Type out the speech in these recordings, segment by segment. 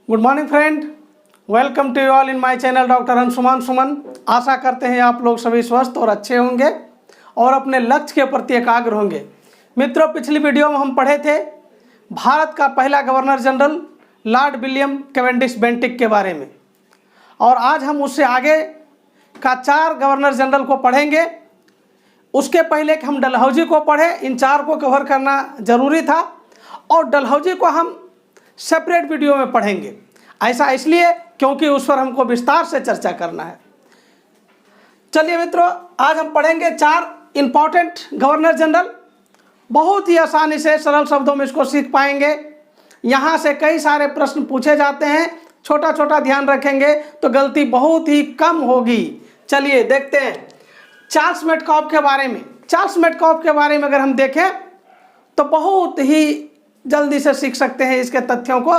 Good morning friend, welcome to you all in my channel doctor Anshuman Suman. आशा करते हैं आप लोग सभी स्वस्थ और अच्छे होंगे और अपने लक्ष्य के प्रति एकाग्र होंगे। मित्रों, पिछली वीडियो में हम पढ़े थे भारत का पहला governor general Lord William Cavendish Bentinck के बारे में, और आज हम उससे आगे का 4 गवर्नर जनरल को पढ़ेंगे। उसके पहले कि हम डलहौजी को पढ़ें, इन 4 को कवर करना ज़रूरी था और डलहौजी को हम सेपरेट वीडियो में पढ़ेंगे। ऐसा इसलिए क्योंकि उस पर हमको विस्तार से चर्चा करना है। चलिए मित्रों, आज हम पढ़ेंगे 4 इम्पॉर्टेंट गवर्नर जनरल। बहुत ही आसानी से सरल शब्दों में इसको सीख पाएंगे। यहाँ से कई सारे प्रश्न पूछे जाते हैं, छोटा छोटा ध्यान रखेंगे तो गलती बहुत ही कम होगी। चलिए देखते हैं चार्ल्स मेटकॉफ के बारे में। चार्ल्स मेटकॉफ के बारे में अगर हम देखें तो बहुत ही जल्दी से सीख सकते हैं इसके तथ्यों को।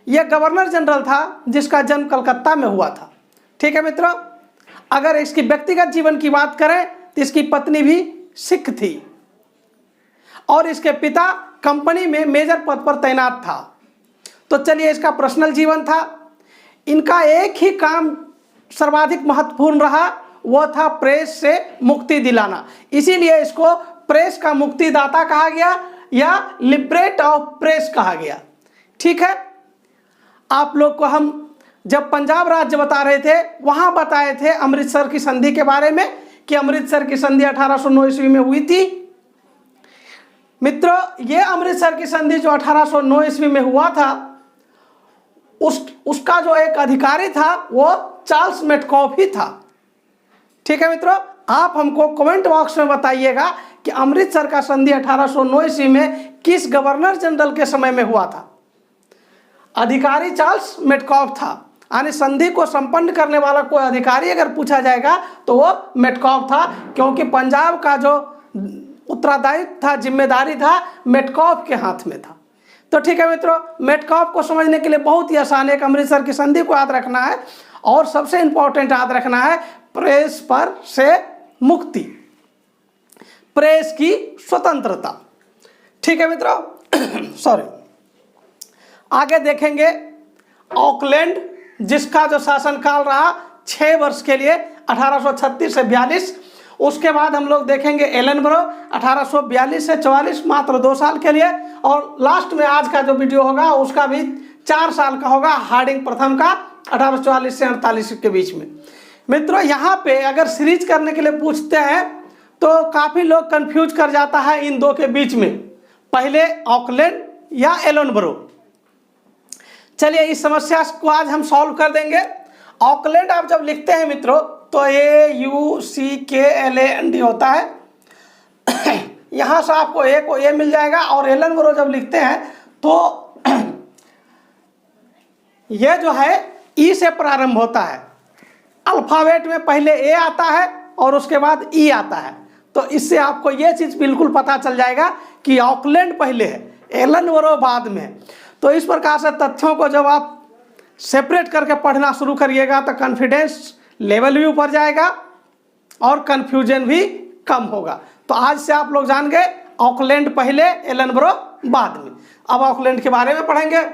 यह गवर्नर जनरल था जिसका जन्म कलकत्ता में हुआ था। ठीक है मित्रों, अगर इसकी व्यक्तिगत जीवन की बात करें तो इसकी पत्नी भी सिख थी और इसके पिता कंपनी में मेजर पद पर तैनात था। तो चलिए, इसका पर्सनल जीवन था। इनका एक ही काम सर्वाधिक महत्वपूर्ण रहा, वह था प्रेस से मुक्ति दिलाना। इसीलिए इसको प्रेस का मुक्तिदाता कहा गया या लिबरेट ऑफ प्रेस कहा गया। ठीक है, आप लोग को हम जब पंजाब राज्य बता रहे थे वहां बताए थे अमृतसर की संधि के बारे में कि अमृतसर की संधि 1809 ईस्वी में हुई थी। मित्रों, ये अमृतसर की संधि जो 1809 ईस्वी में हुआ था, उसका जो एक अधिकारी था वो चार्ल्स मेटकॉफ ही था। ठीक है मित्रों, आप हमको कमेंट बॉक्स में बताइएगा कि अमृतसर का संधि 1809 ईस्वी में किस गवर्नर जनरल के समय में हुआ था। अधिकारी चार्ल्स मेटकॉफ था, यानी संधि को संपन्न करने वाला कोई अधिकारी अगर पूछा जाएगा तो वो मेटकॉफ था, क्योंकि पंजाब का जो उत्तरदायित्व था, जिम्मेदारी था, मेटकॉफ के हाथ में था। तो ठीक है मित्रों, मेटकॉफ को समझने के लिए बहुत ही आसान है। एक अमृतसर की संधि को याद रखना है और सबसे इंपॉर्टेंट याद रखना है प्रेस पर से मुक्ति, प्रेस की स्वतंत्रता। ठीक है मित्रों, सॉरी, आगे देखेंगे ऑकलैंड, जिसका जो शासनकाल रहा 6 वर्ष के लिए 1836 से 42। उसके बाद हम लोग देखेंगे एलनबरो 1842 से 44, मात्र 2 साल के लिए। और लास्ट में आज का जो वीडियो होगा उसका भी 4 साल का होगा, हार्डिंग प्रथम का 1844 से 48 के बीच में। मित्रों, यहाँ पे अगर सीरीज करने के लिए पूछते हैं तो काफ़ी लोग कंफ्यूज कर जाता है इन 2 के बीच में, पहले ऑकलैंड या एलनबरो। चलिए, इस समस्या को आज हम सॉल्व कर देंगे। ऑकलैंड आप जब लिखते हैं मित्रों तो AUCKLAND होता है। यहाँ से आपको ए को ए मिल जाएगा। और एलनबरो जब लिखते हैं तो यह जो है ई से प्रारंभ होता है। अल्फाबेट में पहले ए आता है और उसके बाद ई आता है। तो इससे आपको यह चीज़ बिल्कुल पता चल जाएगा कि ऑकलैंड पहले है, एलनबरो बाद में है। तो इस प्रकार से तथ्यों को जब आप सेपरेट करके पढ़ना शुरू करिएगा तो कॉन्फिडेंस लेवल भी ऊपर जाएगा और कन्फ्यूजन भी कम होगा। तो आज से आप लोग जान गए ऑकलैंड पहले, एलनबरो बाद में। अब ऑकलैंड के बारे में पढ़ेंगे।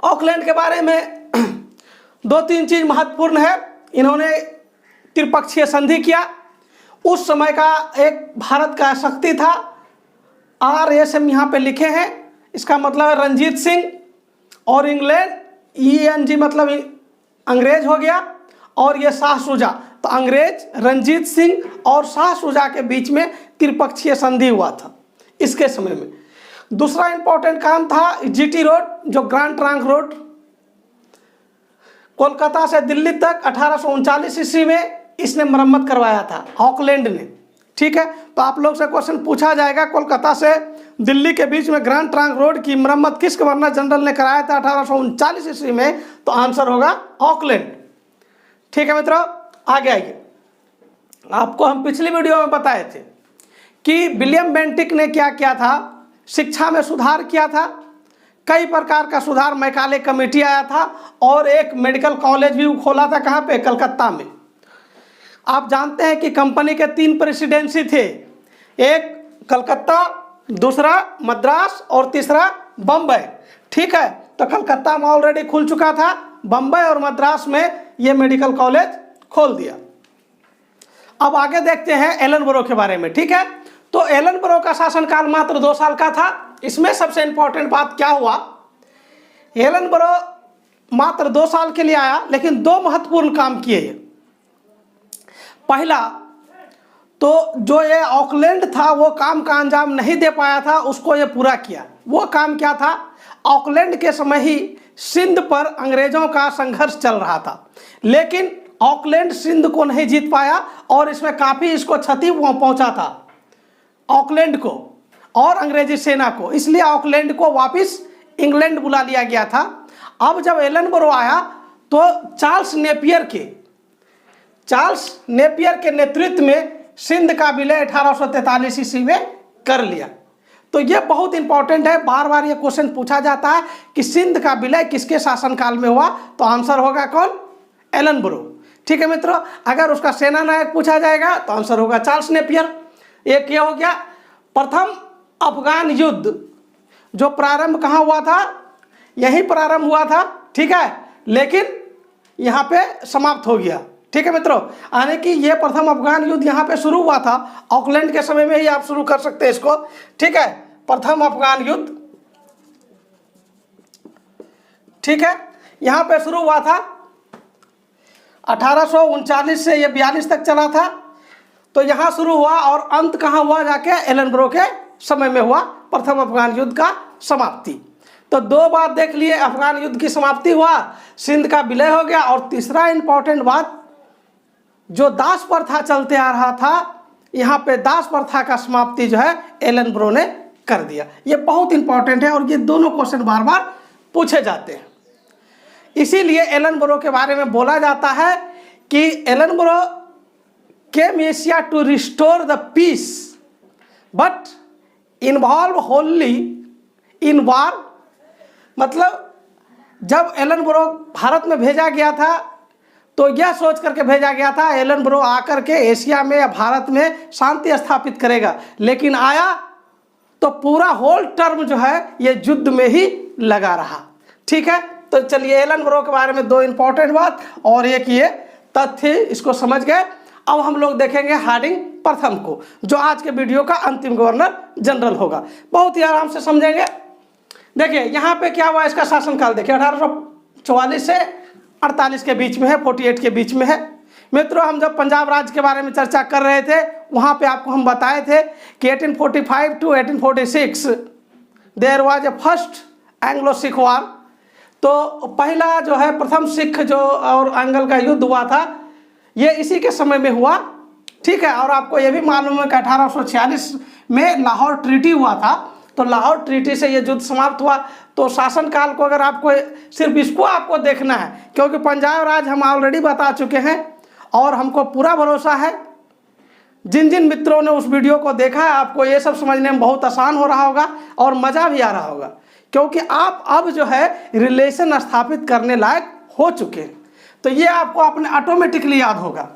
ऑकलैंड के बारे में 2-3 चीज़ महत्वपूर्ण है। इन्होंने त्रिपक्षीय संधि किया। उस समय का एक भारत का शक्ति था, RSM यहाँ पे लिखे हैं, इसका मतलब है रंजीत सिंह। और इंग्लैंड, ENG मतलब अंग्रेज हो गया। और ये शाह शुजा, तो अंग्रेज, रंजीत सिंह और शाह शुजा के बीच में त्रिपक्षीय संधि हुआ था इसके समय में। दूसरा इंपॉर्टेंट काम था GT रोड, जो ग्रैंड ट्रंक रोड कोलकाता से दिल्ली तक 1839 ईस्वी में इसने मरम्मत करवाया था ऑकलैंड ने। ठीक है, तो आप लोग से क्वेश्चन पूछा जाएगा कोलकाता से दिल्ली के बीच में ग्रैंड ट्रंक रोड की मरम्मत किस गवर्नर जनरल ने कराया था 1839 ईस्वी में, तो आंसर होगा ऑकलैंड। ठीक है मित्रों, आगे आइए। आपको हम पिछली वीडियो में बताए थे कि विलियम बेंटिक ने क्या किया था, शिक्षा में सुधार किया था। कई प्रकार का सुधार, मैकाले कमेटी आया था और एक मेडिकल कॉलेज भी खोला था। कहाँ पे? कलकत्ता में। आप जानते हैं कि कंपनी के 3 प्रेसिडेंसी थे, एक कलकत्ता, दूसरा मद्रास और तीसरा बम्बई। ठीक है, तो कलकत्ता में ऑलरेडी खुल चुका था, बम्बई और मद्रास में ये मेडिकल कॉलेज खोल दिया। अब आगे देखते हैं एलनबरो के बारे में, ठीक है। तो एलनबरो का शासनकाल मात्र 2 साल का था। इसमें सबसे इंपॉर्टेंट बात क्या हुआ, एलनबरो मात्र 2 साल के लिए आया, लेकिन 2 महत्वपूर्ण काम किए ये। पहला तो जो ये ऑकलैंड था वो काम का अंजाम नहीं दे पाया था, उसको ये पूरा किया। वो काम क्या था, ऑकलैंड के समय ही सिंध पर अंग्रेजों का संघर्ष चल रहा था, लेकिन ऑकलैंड सिंध को नहीं जीत पाया और इसमें काफ़ी इसको क्षति पहुंचा था ऑकलैंड को और अंग्रेजी सेना को, इसलिए ऑकलैंड को वापस इंग्लैंड बुला लिया गया था। अब जब एलनबरो आया तो चार्ल्स नेपियर के नेतृत्व में सिंध का विलय 1843 ईस्वी में कर लिया। तो ये बहुत इंपॉर्टेंट है, बार बार ये क्वेश्चन पूछा जाता है कि सिंध का विलय किसके शासनकाल में हुआ, तो आंसर होगा कौन, एलनबरो। ठीक है मित्रों, अगर उसका सेना नायक पूछा जाएगा तो आंसर होगा चार्ल्स नेपियर। एक ये हो गया। प्रथम अफगान युद्ध जो प्रारंभ कहाँ हुआ था, यहीं प्रारंभ हुआ था, ठीक है, लेकिन यहाँ पे समाप्त हो गया। ठीक है मित्रों, यानी कि ये प्रथम अफगान युद्ध यहाँ पे शुरू हुआ था, ऑकलैंड के समय में ही आप शुरू कर सकते हैं इसको। ठीक है, प्रथम अफगान युद्ध, ठीक है, यहाँ पे शुरू हुआ था 1839 से ये 42 तक चला था। तो यहाँ शुरू हुआ और अंत कहाँ हुआ, जाके एलनबरो के समय में हुआ प्रथम अफगान युद्ध का समाप्ति। तो 2 बात देख लिए, अफगान युद्ध की समाप्ति हुआ, सिंध का विलय हो गया, और तीसरा इंपॉर्टेंट बात, जो दास प्रथा चलते आ रहा था, यहाँ पे दास प्रथा का समाप्ति जो है एलनबरो ने कर दिया। ये बहुत इंपॉर्टेंट है और ये दोनों क्वेश्चन बार बार पूछे जाते हैं। इसीलिए एलनबरो के बारे में बोला जाता है कि Ellenborough came Asia to restore the peace but involve only in war. मतलब जब एलनबरो भारत में भेजा गया था तो यह सोच करके भेजा गया था एलनबरो आकर के एशिया में या भारत में शांति स्थापित करेगा, लेकिन आया तो पूरा होल टर्म जो है ये युद्ध में ही लगा रहा। ठीक है, तो चलिए एलनबरो के बारे में 2 इंपॉर्टेंट बात और एक ये तथ्य, इसको समझ गए। अब हम लोग देखेंगे हार्डिंग प्रथम को, जो आज के वीडियो का अंतिम गवर्नर जनरल होगा। बहुत ही आराम से समझेंगे। देखिए यहाँ पे क्या हुआ, इसका शासनकाल देखिए 1844 से 48 के बीच में है, 48 के बीच में है। मित्रों, हम जब पंजाब राज्य के बारे में चर्चा कर रहे थे वहाँ पे आपको हम बताए थे कि 1845 to 1846 there was a first Anglo Sikh war. तो पहला जो है प्रथम सिख जो और एंगल का युद्ध हुआ था ये इसी के समय में हुआ। ठीक है, और आपको ये भी मालूम है कि 1846 में लाहौर ट्रीटी हुआ था, तो लाहौर ट्रीटी से ये युद्ध समाप्त हुआ। तो शासनकाल को अगर आपको सिर्फ इसको आपको देखना है, क्योंकि पंजाब राज हम ऑलरेडी बता चुके हैं और हमको पूरा भरोसा है जिन जिन मित्रों ने उस वीडियो को देखा है आपको ये सब समझने में बहुत आसान हो रहा होगा और मज़ा भी आ रहा होगा, क्योंकि आप अब जो है रिलेशन स्थापित करने लायक हो चुके हैं। तो ये आपको अपने ऑटोमेटिकली याद होगा।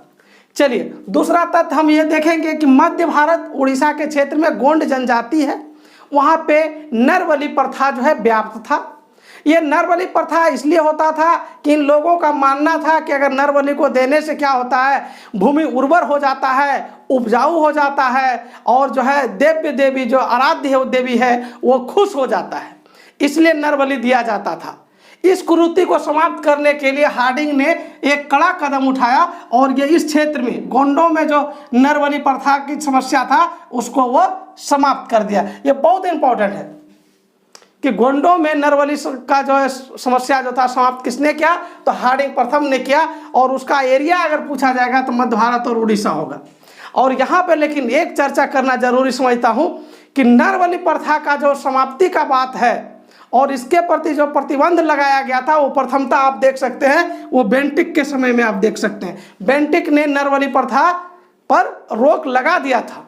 चलिए दूसरा तथ्य हम ये देखेंगे कि मध्य भारत उड़ीसा के क्षेत्र में गोंड जनजाति है, वहाँ पे नरबलि प्रथा जो है व्याप्त था। ये नरबलि प्रथा इसलिए होता था कि इन लोगों का मानना था कि अगर नरबलि को देने से क्या होता है, भूमि उर्वर हो जाता है, उपजाऊ हो जाता है, और जो है देव्य देवी जो आराध्य देवी है वो खुश हो जाता है, इसलिए नरबलि दिया जाता था। इस कुरीति को समाप्त करने के लिए हार्डिंग ने एक कड़ा कदम उठाया और ये इस क्षेत्र में गोंडों में जो नरबलि प्रथा की समस्या था उसको वो समाप्त कर दिया। ये बहुत इंपॉर्टेंट है कि गोंडों में नरबलि का जो है समस्या जो था समाप्त किसने किया, तो हार्डिंग प्रथम ने किया। और उसका एरिया अगर पूछा जाएगा तो मध्य भारत और उड़ीसा होगा। और यहाँ पे लेकिन एक चर्चा करना जरूरी समझता हूँ कि नरबलि प्रथा का जो समाप्ति का बात है और इसके प्रति जो प्रतिबंध लगाया गया था वो प्रथमता आप देख सकते हैं वो बेंटिक के समय में आप देख सकते हैं। बेंटिक ने नरबलि प्रथा पर रोक लगा दिया था।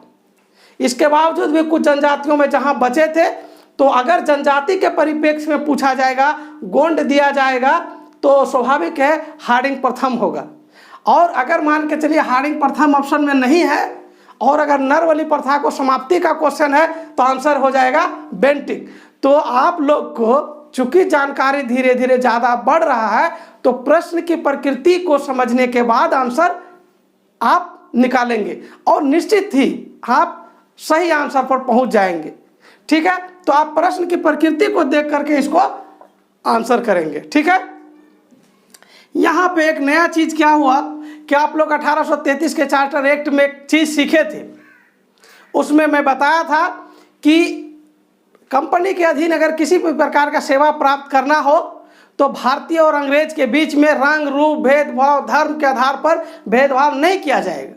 इसके बावजूद भी कुछ जनजातियों में जहां बचे थे, तो अगर जनजाति के परिप्रेक्ष्य में पूछा जाएगा, गोंड दिया जाएगा, तो स्वाभाविक है हार्डिंग प्रथम होगा। और अगर मान के चलिए हार्डिंग प्रथम ऑप्शन में नहीं है और अगर नरबलि प्रथा को समाप्ति का क्वेश्चन है तो आंसर हो जाएगा बेंटिक। तो आप लोग को चूंकि जानकारी धीरे धीरे ज़्यादा बढ़ रहा है तो प्रश्न की प्रकृति को समझने के बाद आंसर आप निकालेंगे और निश्चित ही आप सही आंसर पर पहुंच जाएंगे। ठीक है, तो आप प्रश्न की प्रकृति को देख करके इसको आंसर करेंगे। ठीक है, यहाँ पे एक नया चीज़ क्या हुआ कि आप लोग 1833 के चार्टर एक्ट में एक चीज़ सीखे थे। उसमें मैं बताया था कि कंपनी के अधीन अगर किसी भी प्रकार का सेवा प्राप्त करना हो तो भारतीय और अंग्रेज के बीच में रंग रूप भेदभाव धर्म के आधार पर भेदभाव नहीं किया जाएगा।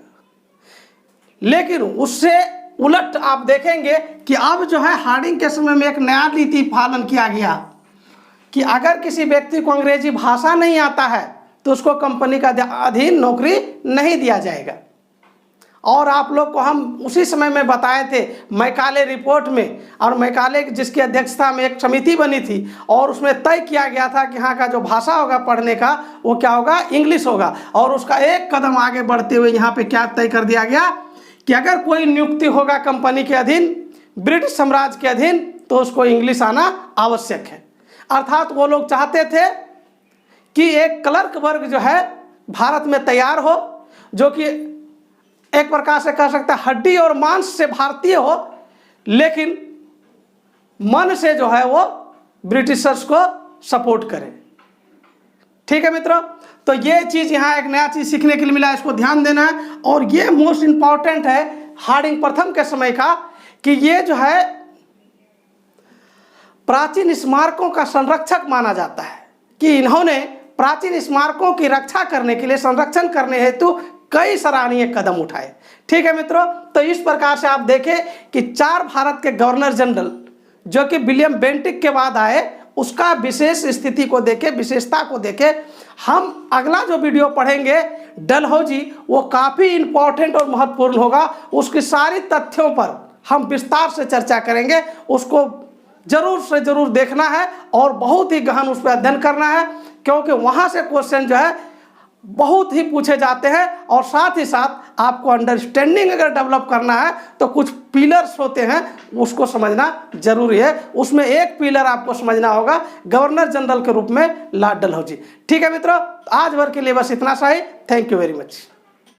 लेकिन उससे उलट आप देखेंगे कि अब जो है हार्डिंग के समय में एक नया नीति पालन किया गया कि अगर किसी व्यक्ति को अंग्रेजी भाषा नहीं आता है तो उसको कंपनी का अधीन नौकरी नहीं दिया जाएगा। और आप लोग को हम उसी समय में बताए थे मैकाले रिपोर्ट में, और मैकाले जिसकी अध्यक्षता में एक समिति बनी थी और उसमें तय किया गया था कि यहाँ का जो भाषा होगा पढ़ने का वो क्या होगा, इंग्लिश होगा। और उसका एक कदम आगे बढ़ते हुए यहाँ पे क्या तय कर दिया गया कि अगर कोई नियुक्ति होगा कंपनी के अधीन, ब्रिटिश साम्राज्य के अधीन, तो उसको इंग्लिश आना आवश्यक है। अर्थात वो लोग चाहते थे कि एक क्लर्क वर्ग जो है भारत में तैयार हो, जो कि एक प्रकार से कह सकते हैं हड्डी और मांस से भारतीय हो, लेकिन मन से जो है वो ब्रिटिशर्स को सपोर्ट करे। ठीक है मित्रों, तो ये चीज़ यहाँ एक नया चीज़ सीखने के लिए मिला, इसको ध्यान देना है। और ये मोस्ट इंपॉर्टेंट है हार्डिंग प्रथम के समय का कि ये जो है प्राचीन स्मारकों का संरक्षक माना जाता है, कि इन्होंने प्राचीन स्मारकों की रक्षा करने के लिए, संरक्षण करने हेतु कई सराहनीय कदम उठाए। ठीक है मित्रों, तो इस प्रकार से आप देखें कि 4 भारत के गवर्नर जनरल जो कि विलियम बेंटिक के बाद आए, उसका विशेष स्थिति को देखे, विशेषता को देखे। हम अगला जो वीडियो पढ़ेंगे डलहौजी, वो काफ़ी इंपॉर्टेंट और महत्वपूर्ण होगा। उसकी सारी तथ्यों पर हम विस्तार से चर्चा करेंगे, उसको जरूर से जरूर देखना है और बहुत ही गहन उस पर अध्ययन करना है, क्योंकि वहाँ से क्वेश्चन जो है बहुत ही पूछे जाते हैं। और साथ ही साथ आपको अंडरस्टैंडिंग अगर डेवलप करना है तो कुछ पिलर्स होते हैं, उसको समझना जरूरी है। उसमें एक पिलर आपको समझना होगा गवर्नर जनरल के रूप में लॉर्ड डलहौजी। ठीक है मित्रों, आज भर के लिए बस इतना सा ही। Thank you very much.